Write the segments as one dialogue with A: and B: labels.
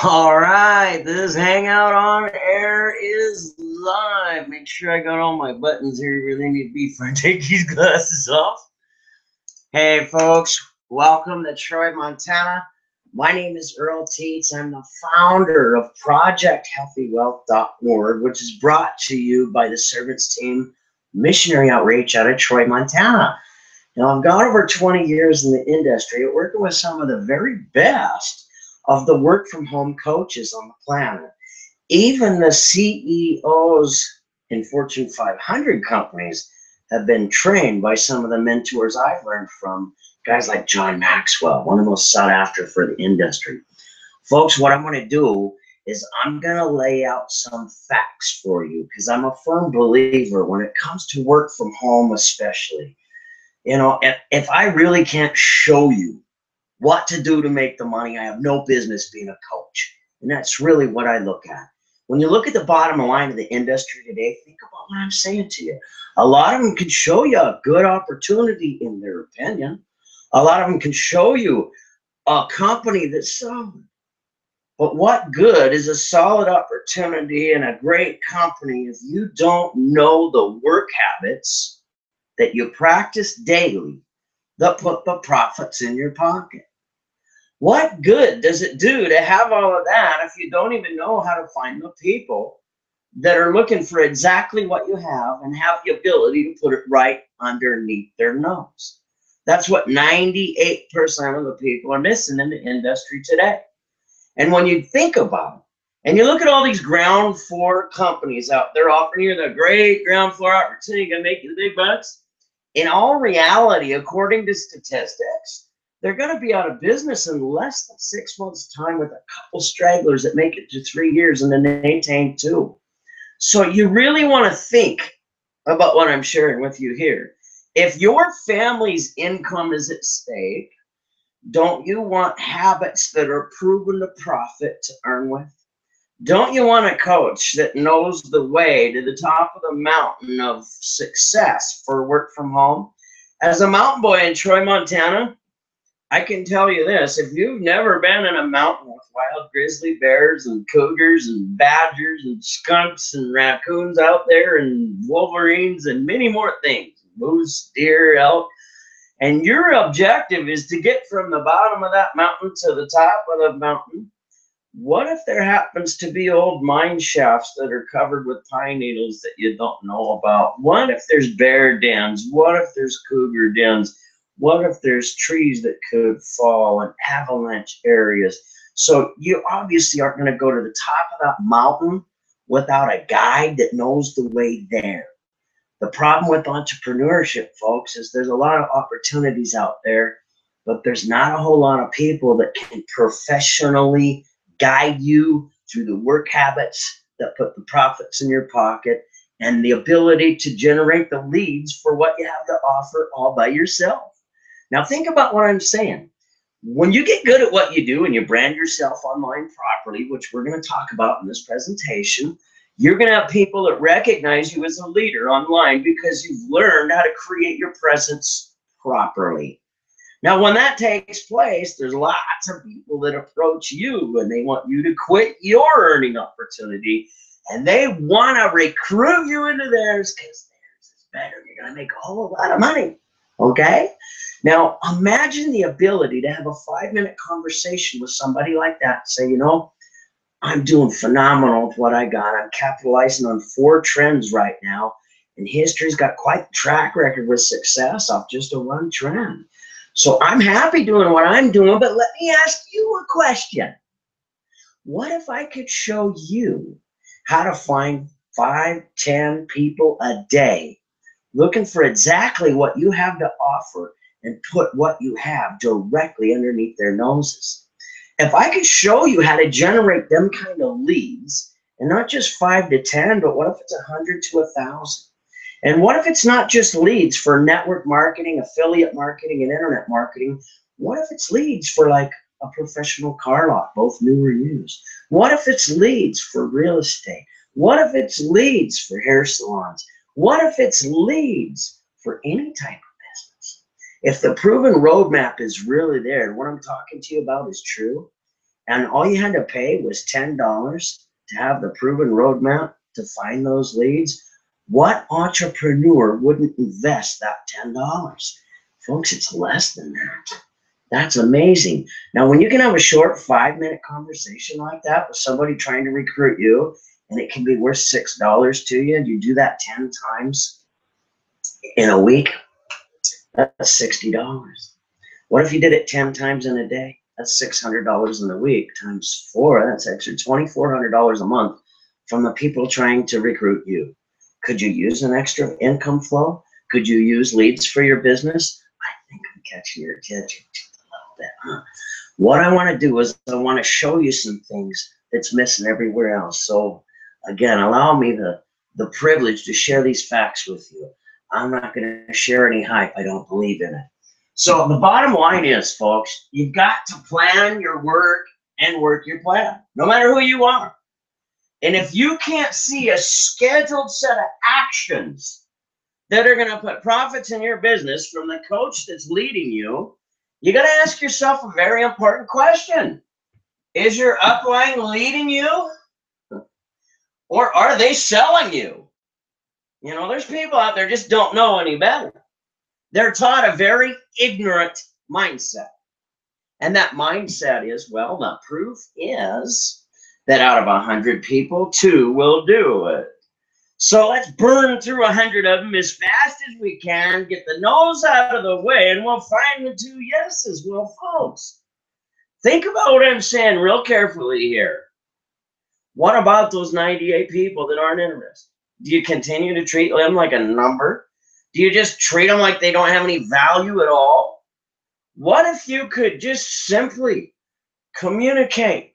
A: All right, this Hangout on Air is live. Make sure I got all my buttons here where they need to be before I take these glasses off. Hey, folks, welcome to Troy, Montana. My name is Earl Teets. I'm the founder of ProjectHealthyWealth.org, which is brought to you by the Servants Team Missionary Outreach out of Troy, Montana. Now, I've got over 20 years in the industry working with some of the very best of the work-from-home coaches on the planet. Even the CEOs in Fortune 500 companies have been trained by some of the mentors I've learned from, guys like John Maxwell, one of the most sought after for the industry. Folks, what I'm going to do is I'm going to lay out some facts for you because I'm a firm believer when it comes to work from home especially. You know, if I really can't show you what to do to make the money, I have no business being a coach. And that's really what I look at. When you look at the bottom line of the industry today, think about what I'm saying to you. A lot of them can show you a good opportunity in their opinion. A lot of them can show you a company that's solid. But what good is a solid opportunity and a great company if you don't know the work habits that you practice daily that put the profits in your pocket? What good does it do to have all of that if you don't even know how to find the people that are looking for exactly what you have and have the ability to put it right underneath their nose? That's what 98% of the people are missing in the industry today. And when you think about it, and you look at all these ground floor companies out there offering you the great ground floor opportunity to make you the big bucks, in all reality, according to statistics, they're going to be out of business in less than 6 months' time with a couple stragglers that make it to 3 years and then they tank too. So you really want to think about what I'm sharing with you here. If your family's income is at stake, don't you want habits that are proven to profit to earn with? Don't you want a coach that knows the way to the top of the mountain of success for work from home? As a mountain boy in Troy, Montana, I can tell you this: if you've never been in a mountain with wild grizzly bears and cougars and badgers and skunks and raccoons out there and wolverines and many more things, moose, deer, elk, and your objective is to get from the bottom of that mountain to the top of the mountain, what if there happens to be old mine shafts that are covered with pine needles that you don't know about? What if there's bear dens? What if there's cougar dens? What if there's trees that could fall and avalanche areas? So you obviously aren't going to go to the top of that mountain without a guide that knows the way there. The problem with entrepreneurship, folks, is there's a lot of opportunities out there, but there's not a whole lot of people that can professionally guide you through the work habits that put the profits in your pocket and the ability to generate the leads for what you have to offer all by yourself. Now think about what I'm saying. When you get good at what you do and you brand yourself online properly, which we're going to talk about in this presentation, you're going to have people that recognize you as a leader online because you've learned how to create your presence properly. Now, when that takes place, there's lots of people that approach you and they want you to quit your earning opportunity and they want to recruit you into theirs because theirs is better. You're going to make a whole lot of money. Okay? Now, imagine the ability to have a 5-minute conversation with somebody like that and say, you know, I'm doing phenomenal with what I got. I'm capitalizing on 4 trends right now. And history's got quite the track record with success off just a one trend. So I'm happy doing what I'm doing, but let me ask you a question. What if I could show you how to find 5, 10 people a day looking for exactly what you have to offer and put what you have directly underneath their noses? If I could show you how to generate them kind of leads, and not just 5 to 10, but what if it's 100 to 1,000? And what if it's not just leads for network marketing, affiliate marketing, and internet marketing? What if it's leads for like a professional car lot, both new or used? What if it's leads for real estate? What if it's leads for hair salons? What if it's leads for any type of business? If the proven roadmap is really there and what I'm talking to you about is true, and all you had to pay was $10 to have the proven roadmap to find those leads, what entrepreneur wouldn't invest that $10? Folks, it's less than that. That's amazing. Now, when you can have a short 5-minute conversation like that with somebody trying to recruit you, and it can be worth $6 to you, and you do that 10 times in a week, that's $60. What if you did it 10 times in a day? That's $600 in a week times 4. That's extra $2,400 a month from the people trying to recruit you. Could you use an extra income flow? Could you use leads for your business? I think I'm catching your attention just a little bit, huh? What I want to do is I want to show you some things that's missing everywhere else. So again, allow me the privilege to share these facts with you. I'm not going to share any hype. I don't believe in it. So the bottom line is, folks, you've got to plan your work and work your plan, no matter who you are. And if you can't see a scheduled set of actions that are going to put profits in your business from the coach that's leading you, you got to ask yourself a very important question. Is your upline leading you? Or are they selling you? You know, there's people out there just don't know any better. They're taught a very ignorant mindset. And that mindset is, well, the proof is that out of 100 people, 2 will do it. So let's burn through 100 of them as fast as we can, get the no's out of the way, and we'll find the 2 yeses. Well, folks, think about what I'm saying real carefully here. What about those 98 people that aren't interested? Do you continue to treat them like a number? Do you just treat them like they don't have any value at all? What if you could just simply communicate,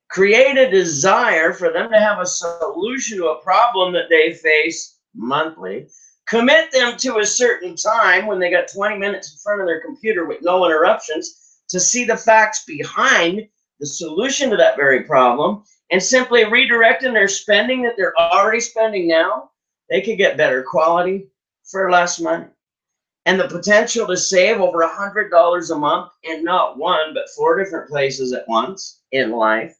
A: create a desire for them to have a solution to a problem that they face monthly, commit them to a certain time when they got 20 minutes in front of their computer with no interruptions to see the facts behind the solution to that very problem, and simply redirecting their spending that they're already spending now, they could get better quality for less money. And the potential to save over $100 a month in not 1, but 4 different places at once in life.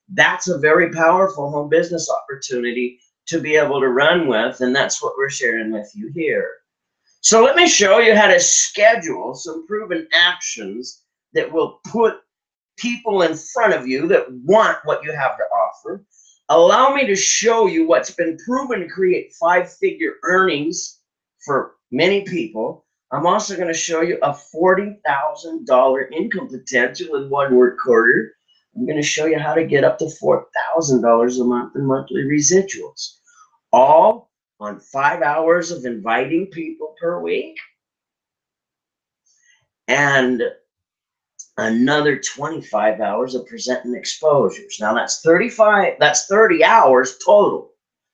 A: That's a very powerful home business opportunity to be able to run with. And that's what we're sharing with you here. So let me show you how to schedule some proven actions that will put people in front of you that want what you have to offer. Allow me to show you what's been proven to create 5-figure earnings for many people. I'm also going to show you a $40,000 income potential in 1 work quarter. I'm going to show you how to get up to $4,000 a month in monthly residuals, all on 5 hours of inviting people per week, and another 25 hours of presenting exposures. Now that's 30 hours total.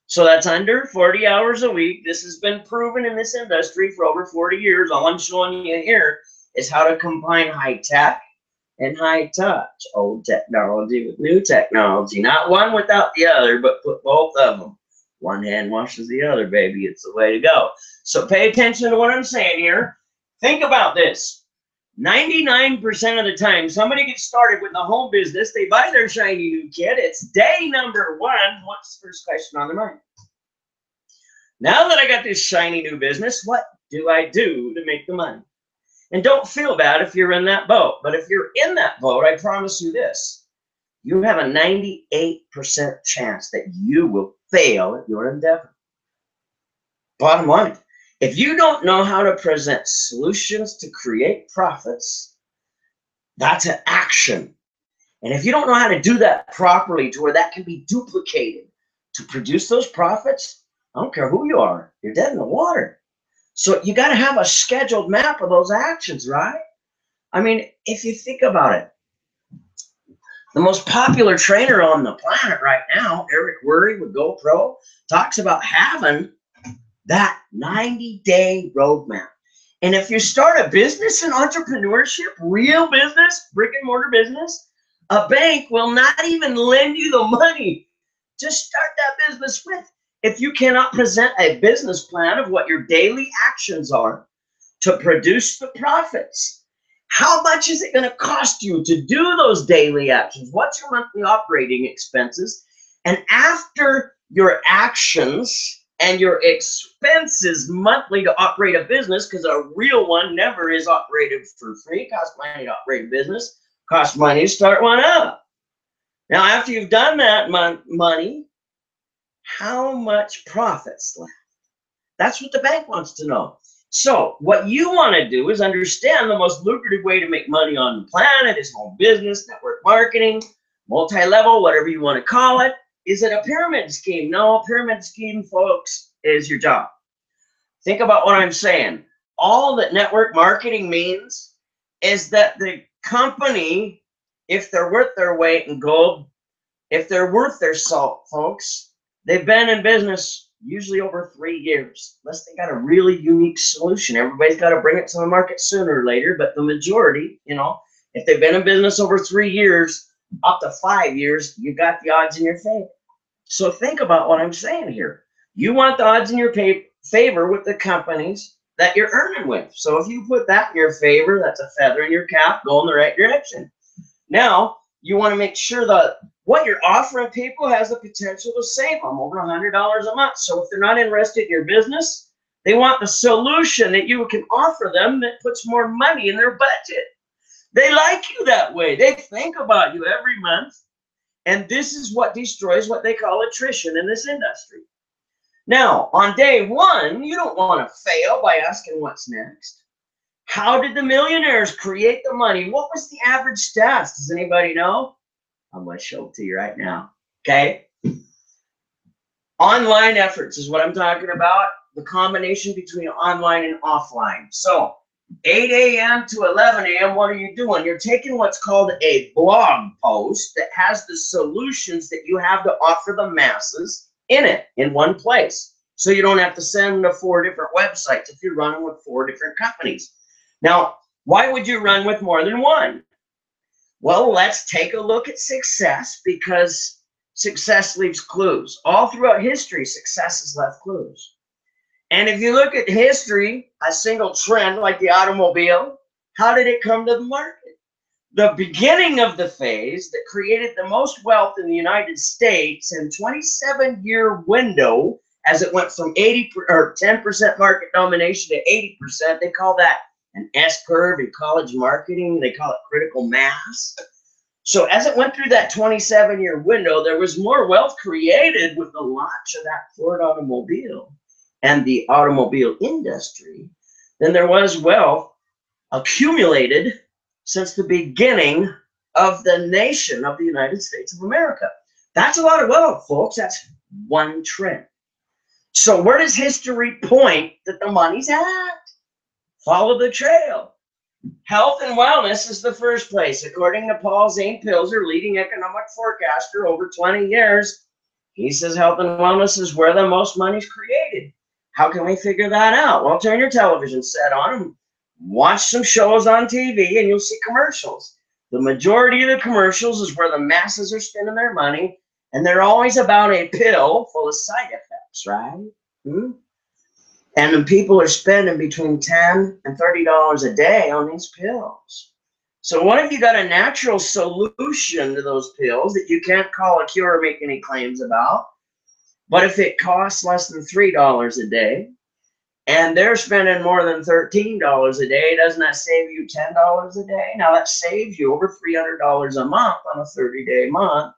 A: So that's under 40 hours a week. This has been proven in this industry for over 40 years. All I'm showing you here is how to combine high tech and high touch. Old technology with new technology. Not one without the other, but put both of them. One hand washes the other, baby. It's the way to go. So pay attention to what I'm saying here. Think about this. 99% of the time, somebody gets started with a home business, they buy their shiny new kit. It's day number 1. What's the first question on their mind? Now that I got this shiny new business, what do I do to make the money? And don't feel bad if you're in that boat. But if you're in that boat, I promise you this. You have a 98% chance that you will fail at your endeavor. Bottom line. If you don't know how to present solutions to create profits, that's an action. And if you don't know how to do that properly to where that can be duplicated to produce those profits, I don't care who you are, you're dead in the water. So you got to have a scheduled map of those actions, right? I mean, if you think about it, the most popular trainer on the planet right now, Eric Worre with GoPro, talks about having that 90-day roadmap. And if you start a business in entrepreneurship, real business, brick and mortar business, a bank will not even lend you the money to start that business with if you cannot present a business plan of what your daily actions are to produce the profits. How much is it going to cost you to do those daily actions? What's your monthly operating expenses? And after your actions and your expenses monthly to operate a business, because a real one never is operated for free. It costs money to operate a business, costs money to start one up. Now, after you've done that money, how much profits left? That's what the bank wants to know. So what you want to do is understand the most lucrative way to make money on the planet is home business, network marketing, multi-level, whatever you want to call it. Is it a pyramid scheme? No, a pyramid scheme, folks, is your job. Think about what I'm saying. All that network marketing means is that the company, if they're worth their weight in gold, if they're worth their salt, folks, they've been in business usually over 3 years, unless they got a really unique solution. Everybody's got to bring it to the market sooner or later, but the majority, you know, if they've been in business over 3 years, up to 5 years, you got the odds in your favor. So think about what I'm saying here. You want the odds in your favor with the companies that you're earning with. So if you put that in your favor, that's a feather in your cap, go in the right direction. Now, you want to make sure that what you're offering people has the potential to save them over $100 a month. So if they're not interested in your business, they want the solution that you can offer them that puts more money in their budget. They like you that way. They think about you every month. And this is what destroys what they call attrition in this industry. Now, on day one, you don't want to fail by asking what's next. How did the millionaires create the money? What was the average stats? Does anybody know? I'm going to show it to you right now. Okay. Online efforts is what I'm talking about. The combination between online and offline. So 8 a.m. to 11 a.m., what are you doing? You're taking what's called a blog post that has the solutions that you have to offer the masses in it, in one place. So you don't have to send them to 4 different websites if you're running with 4 different companies. Now, why would you run with more than one? Well, let's take a look at success, because success leaves clues. All throughout history, success has left clues. And if you look at history, a single trend like the automobile, how did it come to the market? The beginning of the phase that created the most wealth in the United States in 27-year window, as it went from 10% market domination to 80%, they call that an S-curve in college marketing. They call it critical mass. So as it went through that 27-year window, there was more wealth created with the launch of that Ford automobile and the automobile industry than there was wealth accumulated since the beginning of the nation of the United States of America. That's a lot of wealth, folks. That's one trend. So where does history point that the money's at? Follow the trail. Health and wellness is the first place. According to Paul Zane Pilzer, leading economic forecaster over 20 years, he says health and wellness is where the most money is created. How can we figure that out? Well, turn your television set on and watch some shows on TV and you'll see commercials. The majority of the commercials is where the masses are spending their money, and they're always about a pill full of side effects, right? And the people are spending between $10 and $30 a day on these pills. So what if you got a natural solution to those pills that you can't call a cure or make any claims about? But if it costs less than $3 a day, and they're spending more than $13 a day, doesn't that save you $10 a day? Now that saves you over $300 a month on a 30-day month.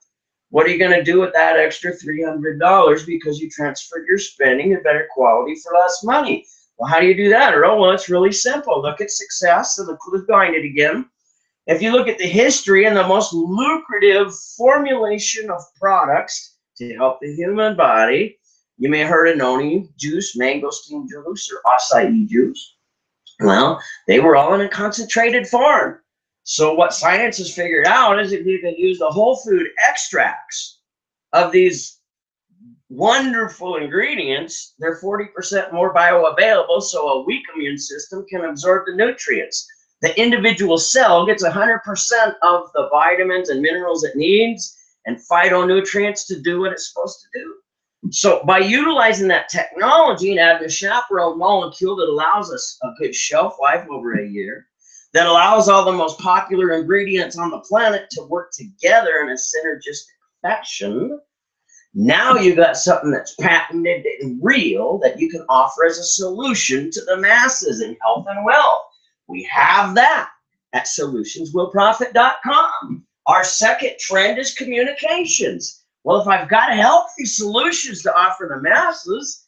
A: What are you going to do with that extra $300 because you transferred your spending to better quality for less money? Well, how do you do that, Earl? Well, it's really simple. Look at success. So the clue's behind it again. If you look at the history and the most lucrative formulation of products to help the human body, you may have heard of noni juice, mangosteen juice, or acai juice. Well, they were all in a concentrated form. So what science has figured out is if you can use the whole food extracts of these wonderful ingredients, they're 40% more bioavailable, so a weak immune system can absorb the nutrients. The individual cell gets 100% of the vitamins and minerals it needs and phytonutrients to do what it's supposed to do. So by utilizing that technology and adding a chaperone molecule that allows us a good shelf life over a year, that allows all the most popular ingredients on the planet to work together in a synergistic fashion. Now you got something that's patented and real that you can offer as a solution to the masses in health and wealth. We have that at solutionswillprofit.com. Our second trend is communications. Well, if I've got healthy solutions to offer the masses,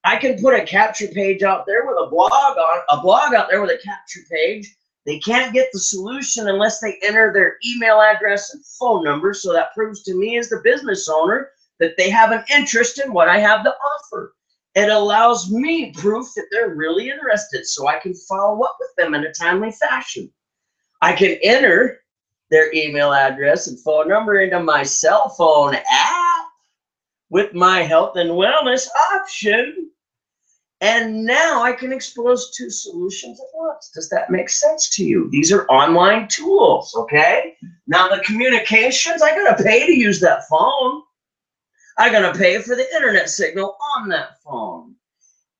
A: I can put a capture page out there with a blog out there with a capture page. They can't get the solution unless they enter their email address and phone number. So that proves to me as the business owner that they have an interest in what I have to offer. It allows me proof that they're really interested so I can follow up with them in a timely fashion. I can enter their email address and phone number into my cell phone app with my health and wellness option. And now I can expose two solutions at once. Does that make sense to you? These are online tools, okay? Now the communications, I gotta pay to use that phone. I gotta pay for the internet signal on that phone.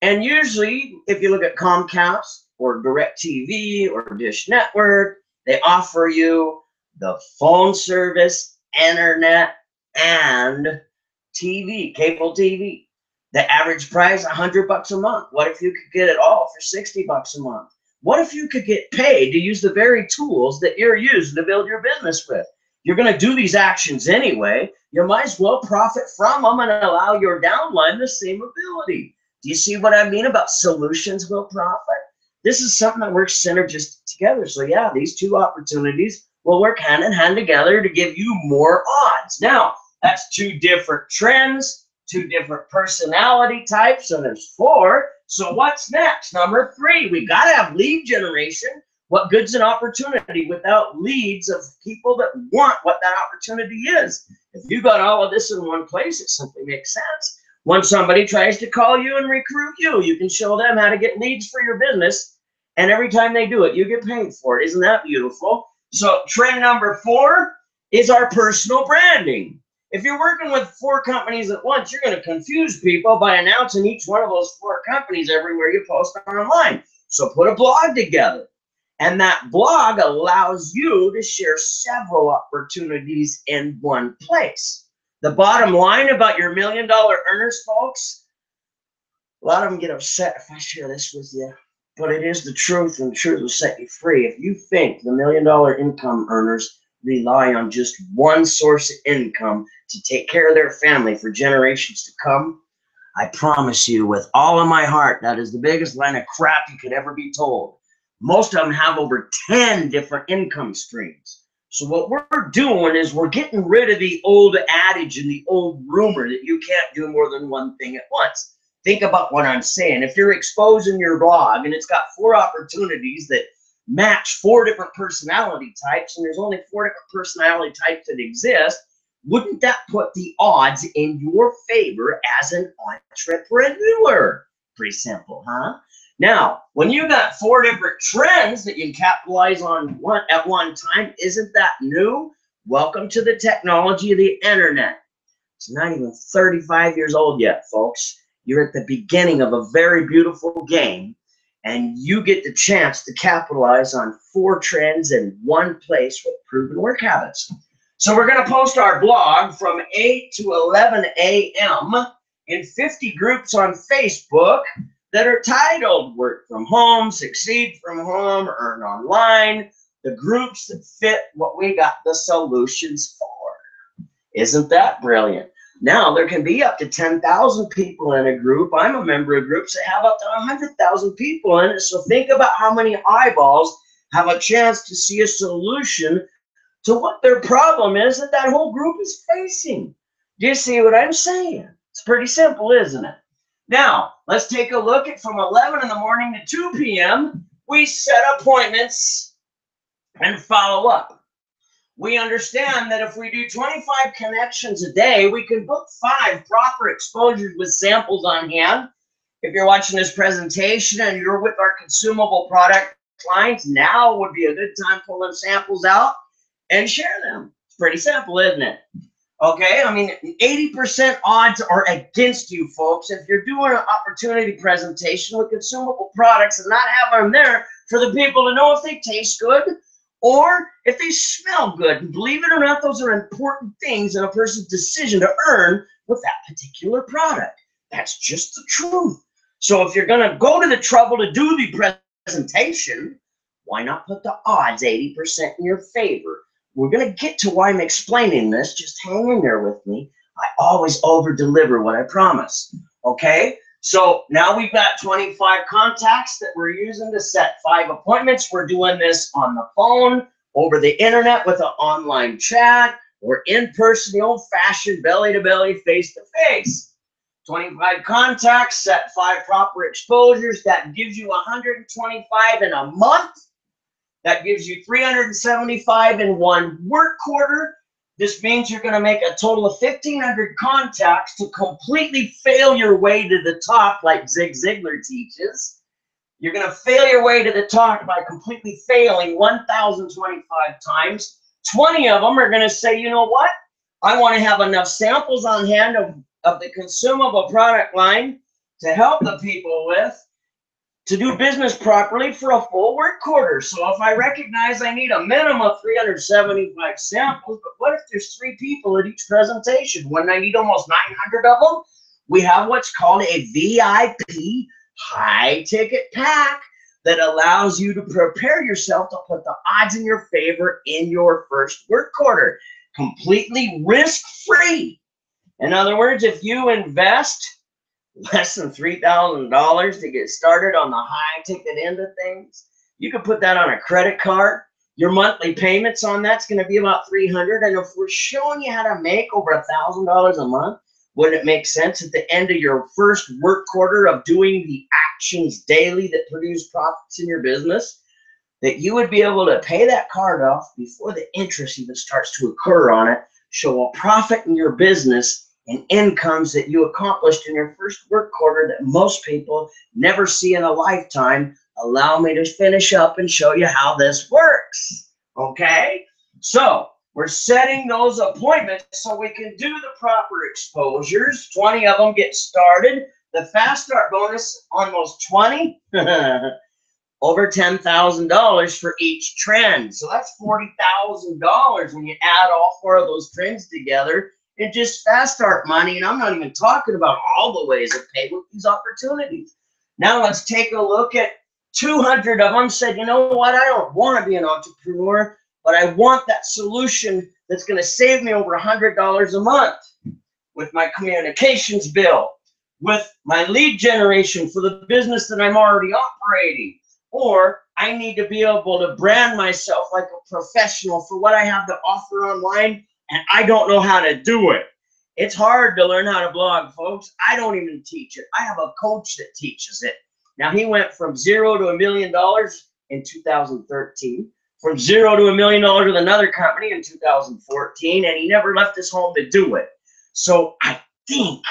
A: And usually, if you look at Comcast or DirecTV or Dish Network, they offer you the phone service, internet, and TV, cable TV. The average price, $100 a month. What if you could get it all for $60 a month? What if you could get paid to use the very tools that you're using to build your business with? You're going to do these actions anyway. You might as well profit from them and allow your downline the same ability. Do you see what I mean about solutions will profit? This is something that works synergistic together. So yeah, these two opportunities will work hand in hand together to give you more odds. Now, that's two different trends, two different personality types, and there's 4. So what's next? Number 3, we got to have lead generation. What good's an opportunity without leads of people that want what that opportunity is? If you got all of this in one place, it simply makes sense. When somebody tries to call you and recruit you, you can show them how to get leads for your business. And every time they do it, you get paid for it. Isn't that beautiful? So trend number 4 is our personal branding. If you're working with 4 companies at once, you're going to confuse people by announcing each one of those 4 companies everywhere you post online. So put a blog together. And that blog allows you to share several opportunities in one place. The bottom line about your $1 million earners, folks, a lot of them get upset if I share this with you, but it is the truth, and the truth will set you free. If you think the $1 million income earners rely on just one source of income to take care of their family for generations to come, I promise you with all of my heart, that is the biggest line of crap you could ever be told. Most of them have over 10 different income streams. So what we're doing is we're getting rid of the old adage and the old rumor that you can't do more than one thing at once. Think about what I'm saying. If you're exposing your blog and it's got 4 opportunities that match 4 different personality types, and there's only 4 different personality types that exist, wouldn't that put the odds in your favor as an entrepreneur? Pretty simple, huh? Now, when you got 4 different trends that you can capitalize on at one time, isn't that new? Welcome to the technology of the internet. It's not even 35 years old yet, folks. You're at the beginning of a very beautiful game, and you get the chance to capitalize on 4 trends in one place with proven work habits. So we're going to post our blog from 8 to 11 a.m. in 50 groups on Facebook that are titled Work From Home, Succeed From Home, Earn Online, the groups that fit what we got the solutions for. Isn't that brilliant? Now, there can be up to 10,000 people in a group. I'm a member of groups that have up to 100,000 people in it. So think about how many eyeballs have a chance to see a solution to what their problem is that that whole group is facing. Do you see what I'm saying? It's pretty simple, isn't it? Now, let's take a look at from 11 in the morning to 2 p.m. We set appointments and follow up. We understand that if we do 25 connections a day, we can book 5 proper exposures with samples on hand. If you're watching this presentation and you're with our consumable product clients, now would be a good time pulling samples out and share them. It's pretty simple, isn't it? Okay, I mean, 80% odds are against you, folks. If you're doing an opportunity presentation with consumable products and not having them there for the people to know if they taste good or if they smell good. And believe it or not, those are important things in a person's decision to earn with that particular product. That's just the truth. So if you're going to go to the trouble to do the presentation, why not put the odds 80% in your favor? We're going to get to why I'm explaining this. Just hang in there with me. I always over-deliver what I promise. Okay? So now we've got 25 contacts that we're using to set 5 appointments. We're doing this on the phone, over the internet with an online chat, or in person, the old-fashioned belly-to-belly, face-to-face. 25 contacts, set 5 proper exposures. That gives you 125 in a month. That gives you 375 in 1 work quarter. This means you're going to make a total of 1,500 contacts to completely fail your way to the top, like Zig Ziglar teaches. You're going to fail your way to the top by completely failing 1,025 times. 20 of them are going to say, you know what? I want to have enough samples on hand of the consumable product line to help the people with, to do business properly for a full work quarter. So if I recognize I need a minimum of 375 samples, but what if there's 3 people at each presentation? When I need almost 900 of them, we have what's called a VIP high ticket pack that allows you to prepare yourself to put the odds in your favor in your first work quarter, completely risk-free. In other words, if you invest less than $3,000 to get started on the high ticket end of things, you can put that on a credit card. Your monthly payments on that's going to be about $300. And if we're showing you how to make over $1,000 a month, wouldn't it make sense at the end of your first work quarter of doing the actions daily that produce profits in your business, that you would be able to pay that card off before the interest even starts to occur on it, show a profit in your business, and incomes that you accomplished in your first work quarter that most people never see in a lifetime. Allow me to finish up and show you how this works. Okay? So we're setting those appointments so we can do the proper exposures. 20 of them get started. The fast start bonus on those 20, over $10,000 for each trend. So that's $40,000 when you add all 4 of those trends together. And just fast start money, and I'm not even talking about all the ways of pay with these opportunities. Now let's take a look at 200 of them said, you know what, I don't want to be an entrepreneur, but I want that solution that's going to save me over $100 a month with my communications bill, with my lead generation for the business that I'm already operating, or I need to be able to brand myself like a professional for what I have to offer online, and I don't know how to do it. It's hard to learn how to blog, folks. I don't even teach it. I have a coach that teaches it. Now, he went from 0 to $1 million in 2013, from 0 to $1 million with another company in 2014, and he never left his home to do it. So I think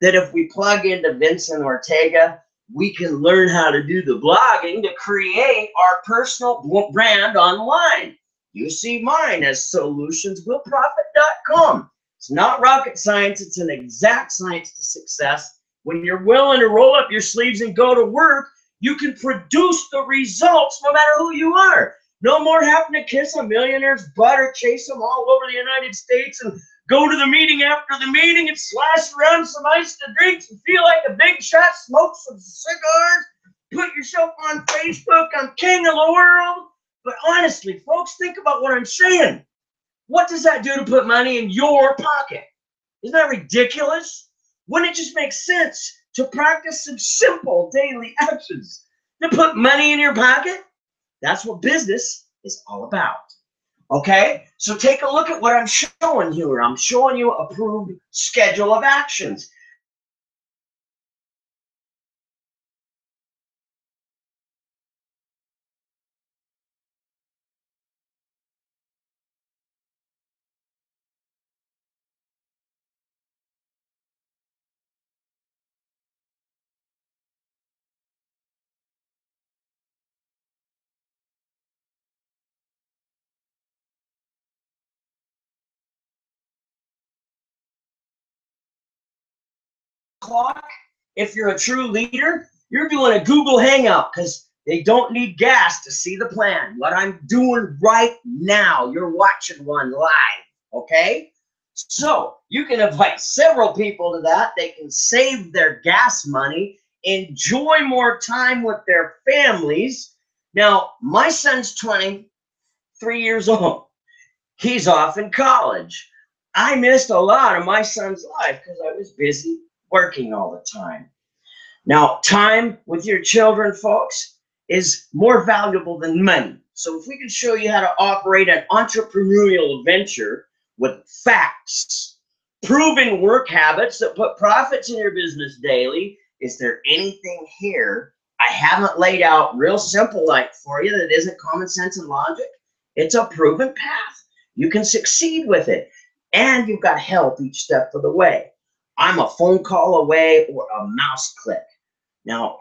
A: that if we plug into Vincent Ortega, we can learn how to do the blogging to create our personal brand online. You see mine as solutionswillprofit.com. It's not rocket science. It's an exact science to success. When you're willing to roll up your sleeves and go to work, you can produce the results no matter who you are. No more having to kiss a millionaire's butt or chase them all over the United States and go to the meeting after the meeting and slash around some iced drinks and feel like a big shot, smoke some cigars, put yourself on Facebook, I'm king of the world. But honestly, folks, think about what I'm saying. What does that do to put money in your pocket? Isn't that ridiculous? Wouldn't it just make sense to practice some simple daily actions to put money in your pocket? That's what business is all about. Okay? So take a look at what I'm showing here. I'm showing you a approved schedule of actions. Clock. If you're a true leader, you're doing a Google Hangout because They don't need gas to see the plan. What I'm doing right now, you're watching one live, okay? So you can invite several people to that. They can save their gas money, enjoy more time with their families. Now, my son's 23 years old. He's off in college. I missed a lot of my son's life because I was busy working all the time. Now, time with your children, folks, is more valuable than money. So if we can show you how to operate an entrepreneurial venture with facts, proven work habits that put profits in your business daily, is there anything here I haven't laid out real simple like for you that isn't common sense and logic? It's a proven path. You can succeed with it. And you've got help each step of the way. I'm a phone call away or a mouse click. Now,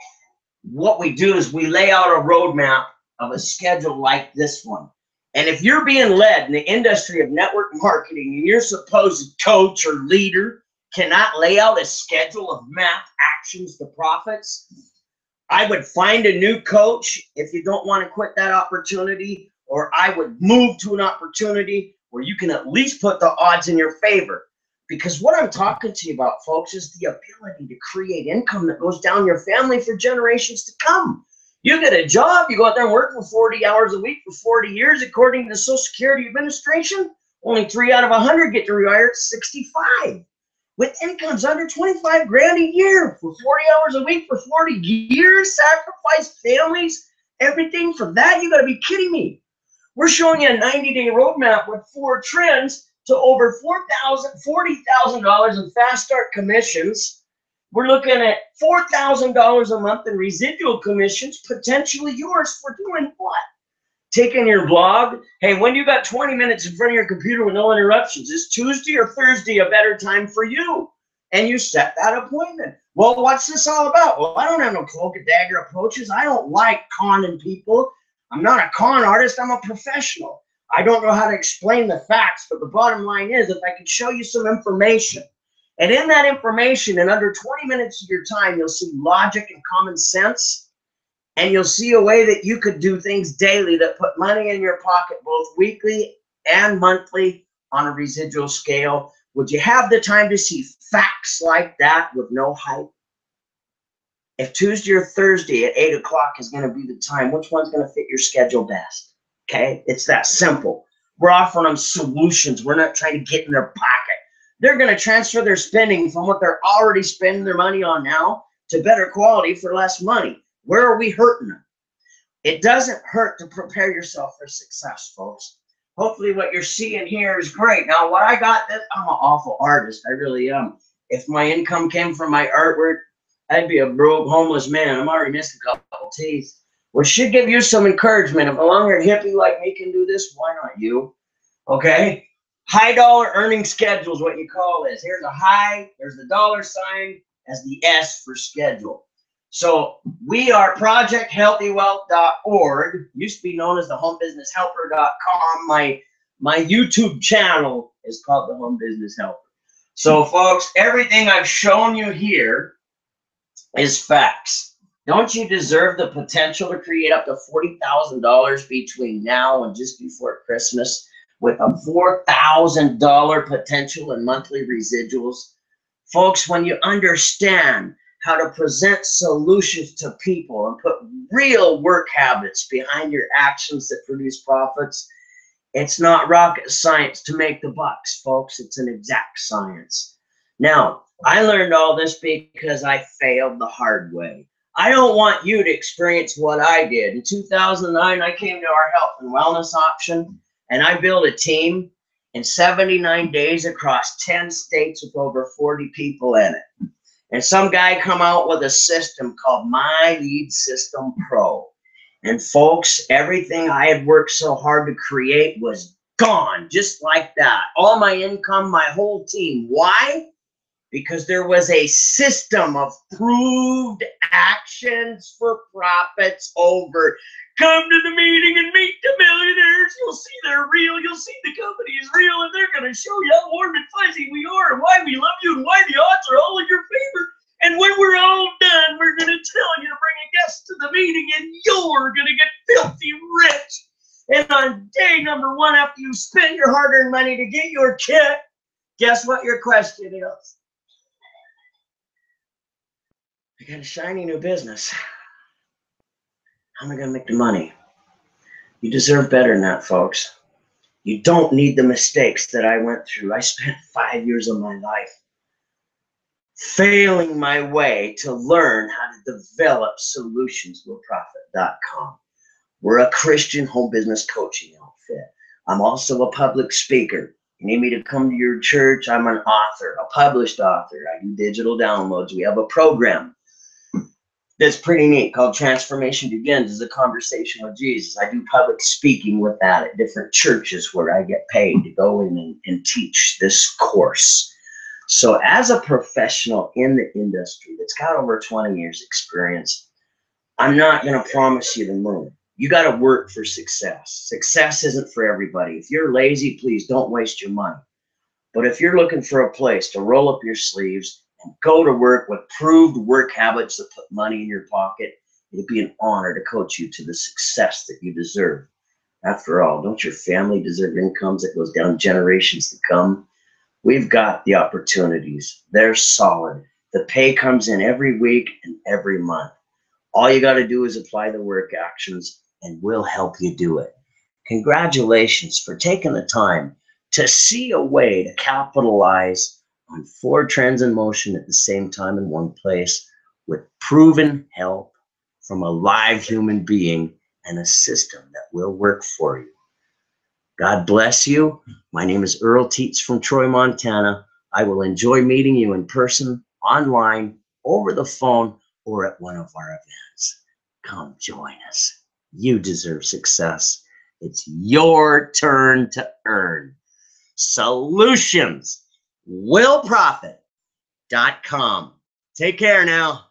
A: what we do is we lay out a roadmap of a schedule like this one. And if you're being led in the industry of network marketing and your supposed coach or leader cannot lay out a schedule of map actions to profits, I would find a new coach if you don't want to quit that opportunity, or I would move to an opportunity where you can at least put the odds in your favor. Because what I'm talking to you about, folks, is the ability to create income that goes down your family for generations to come. You get a job, you go out there and work for 40 hours a week for 40 years, according to the Social Security Administration, only 3 out of 100 get to retire at 65. With incomes under 25 grand a year for 40 hours a week for 40 years, sacrifice families, everything for that? You gotta be kidding me. We're showing you a 90-day roadmap with 4 trends to over $40,000 in fast start commissions. We're looking at $4,000 a month in residual commissions, potentially yours for doing what? Taking your blog. Hey, when you got 20 minutes in front of your computer with no interruptions, is Tuesday or Thursday a better time for you? And you set that appointment. Well, what's this all about? Well, I don't have no cloak and dagger approaches. I don't like conning people. I'm not a con artist. I'm a professional. I don't know how to explain the facts, but the bottom line is if I can show you some information, and in that information, in under 20 minutes of your time, you'll see logic and common sense, and you'll see a way that you could do things daily that put money in your pocket, both weekly and monthly on a residual scale. Would you have the time to see facts like that with no hype? If Tuesday or Thursday at 8 o'clock is going to be the time, which one's going to fit your schedule best? Okay, it's that simple. We're offering them solutions. We're not trying to get in their pocket. They're going to transfer their spending from what they're already spending their money on now to better quality for less money. Where are we hurting them? It doesn't hurt to prepare yourself for success, folks. Hopefully what you're seeing here is great. Now, what I got, I'm an awful artist. I really am. If my income came from my artwork, I'd be a broke, homeless man. I'm already missing a couple teeth. Which should give you some encouragement. If a long-haired hippie like me can do this, why not you? Okay? High dollar earning schedule is what you call this. Here's a high, there's the dollar sign as the S for schedule. So we are projecthealthywealth.org, used to be known as the homebusinesshelper.com. My YouTube channel is called the Home Business Helper. So folks, everything I've shown you here is facts. Don't you deserve the potential to create up to $40,000 between now and just before Christmas with a $4,000 potential in monthly residuals? Folks, when you understand how to present solutions to people and put real work habits behind your actions that produce profits, it's not rocket science to make the bucks, folks. It's an exact science. Now, I learned all this because I failed the hard way. I don't want you to experience what I did. In 2009, I came to our health and wellness option, and I built a team in 79 days across 10 states with over 40 people in it. And some guy come out with a system called My Lead System Pro. And folks, everything I had worked so hard to create was gone, just like that. All my income, my whole team. Why? Because there was a system of proved actions for profits over. Come to the meeting and meet the millionaires. You'll see they're real. You'll see the company is real, and they're going to show you how warm and fuzzy we are and why we love you and why the odds are all in your favor. And when we're all done, we're going to tell you to bring a guest to the meeting and you're going to get filthy rich. And on day number 1, after you spend your hard-earned money to get your kit, guess what your question is? I got a shiny new business. How am I going to make the money? You deserve better than that, folks. You don't need the mistakes that I went through. I spent 5 years of my life failing my way to learn how to develop solutions with Profit.com. We're a Christian home business coaching outfit. I'm also a public speaker. You need me to come to your church? I'm an author, a published author. I do digital downloads. We have a program that's pretty neat called Transformation Begins as a Conversation with Jesus. I do public speaking with that at different churches where I get paid to go in and teach this course. So as a professional in the industry that's got over 20 years experience, I'm not going to promise you the moon. You got to work for success. Success isn't for everybody. If you're lazy, please don't waste your money. But if you're looking for a place to roll up your sleeves and go to work with proved work habits that put money in your pocket, it'd be an honor to coach you to the success that you deserve. After all, don't your family deserve incomes that goes down generations to come? We've got the opportunities. They're solid. The pay comes in every week and every month. All you got to do is apply the work actions, and we'll help you do it. Congratulations for taking the time to see a way to capitalize on 4 trends in motion at the same time in one place with proven help from a live human being and a system that will work for you. God bless you. My name is Earl Teets from Troy, Montana. I will enjoy meeting you in person, online, over the phone, or at one of our events. Come join us. You deserve success. It's your turn to earn. Solutions. WillProfit.com. Take care now.